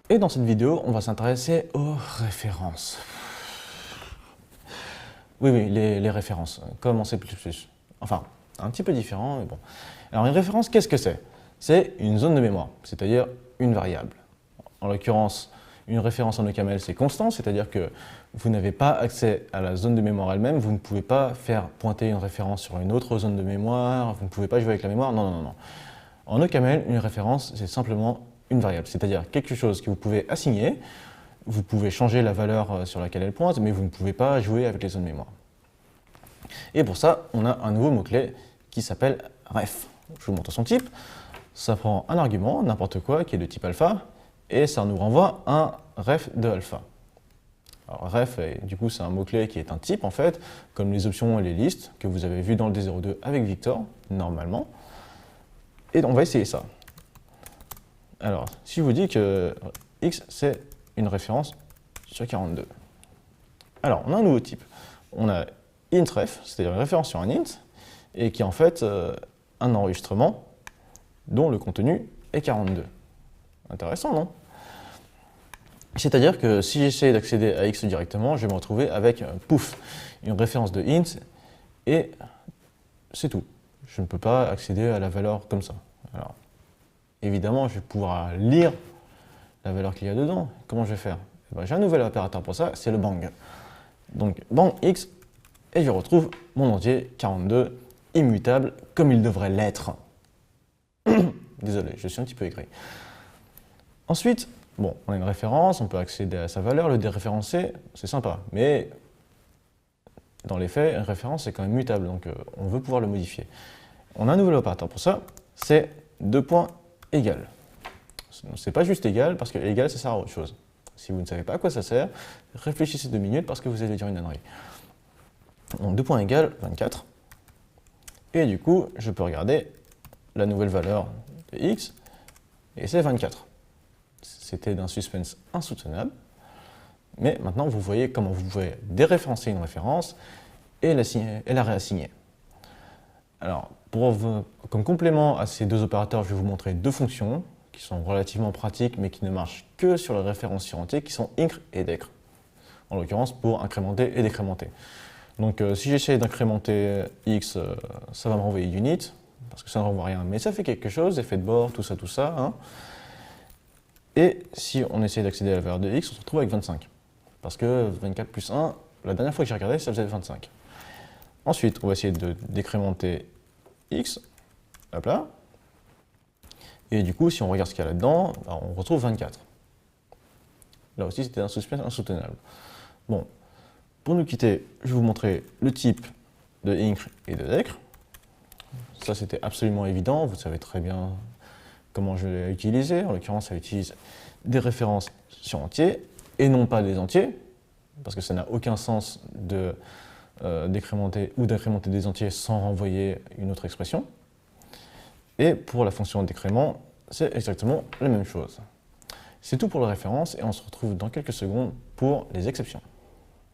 Et dans cette vidéo, on va s'intéresser aux références. Oui, les références, comme en C++. Enfin, un petit peu différent, mais bon. Alors une référence, qu'est-ce que c'est? C'est une zone de mémoire, c'est-à-dire une variable. En l'occurrence, une référence en OCaml, c'est constant, c'est-à-dire que vous n'avez pas accès à la zone de mémoire elle-même, vous ne pouvez pas faire pointer une référence sur une autre zone de mémoire, vous ne pouvez pas jouer avec la mémoire, non. En OCaml, une référence, c'est simplement une variable, c'est-à-dire quelque chose que vous pouvez assigner, vous pouvez changer la valeur sur laquelle elle pointe, mais vous ne pouvez pas jouer avec les zones de mémoire. Et pour ça, on a un nouveau mot-clé qui s'appelle ref. Je vous montre son type. Ça prend un argument, n'importe quoi, qui est de type alpha, et ça nous renvoie un ref de alpha. Alors ref, du coup, c'est un mot-clé qui est un type, en fait, comme les options et les listes, que vous avez vu dans le D02 avec Victor, normalement. Et on va essayer ça. Alors, si je vous dis que x, c'est une référence sur 42. Alors, on a un nouveau type. On a intref, c'est-à-dire une référence sur un int, et qui est en fait un enregistrement dont le contenu est 42. Intéressant, non? C'est-à-dire que si j'essaie d'accéder à x directement, je vais me retrouver avec, pouf, une référence de int, et c'est tout. Je ne peux pas accéder à la valeur comme ça. Alors, évidemment, je vais pouvoir lire la valeur qu'il y a dedans. Comment je vais faire? J'ai un nouvel opérateur pour ça, c'est le bang. Donc, bang x, et je retrouve mon entier 42, immutable, comme il devrait l'être. Désolé, je suis un petit peu aigri. Ensuite, bon, on a une référence, on peut accéder à sa valeur, le déréférencer, c'est sympa, mais dans les faits, une référence est quand même mutable, donc on veut pouvoir le modifier. On a un nouvel opérateur pour ça, c'est égal. C'est pas juste égal, parce que égal, ça sert à autre chose. Si vous ne savez pas à quoi ça sert, réfléchissez 2 minutes parce que vous allez dire une ânerie. Donc égal, 24. Et du coup, je peux regarder la nouvelle valeur de x, et c'est 24. C'était d'un suspense insoutenable, mais maintenant vous voyez comment vous pouvez déréférencer une référence et la réassigner. Alors, comme complément à ces deux opérateurs, je vais vous montrer deux fonctions qui sont relativement pratiques, mais qui ne marchent que sur les références sur entier, qui sont incr et decr. En l'occurrence, pour incrémenter et décrémenter. Donc, si j'essaie d'incrémenter x, ça va me renvoyer unit, parce que ça ne renvoie rien, mais ça fait quelque chose, effet de bord, tout ça, hein. Et si on essaie d'accéder à la valeur de x, on se retrouve avec 25. Parce que 24 plus 1, la dernière fois que j'ai regardé, ça faisait 25. Ensuite, on va essayer de décrémenter x, hop là. Et du coup, si on regarde ce qu'il y a là-dedans, on retrouve 24. Là aussi, c'était un suspense insoutenable. Bon, pour nous quitter, je vais vous montrer le type de incr et de decr. Ça, c'était absolument évident, vous savez très bien comment je l'ai utilisé. En l'occurrence, ça utilise des références sur entier et non pas des entiers, parce que ça n'a aucun sens de décrémenter ou d'incrémenter des entiers sans renvoyer une autre expression. Et pour la fonction décrément, c'est exactement la même chose. C'est tout pour les références et on se retrouve dans quelques secondes pour les exceptions.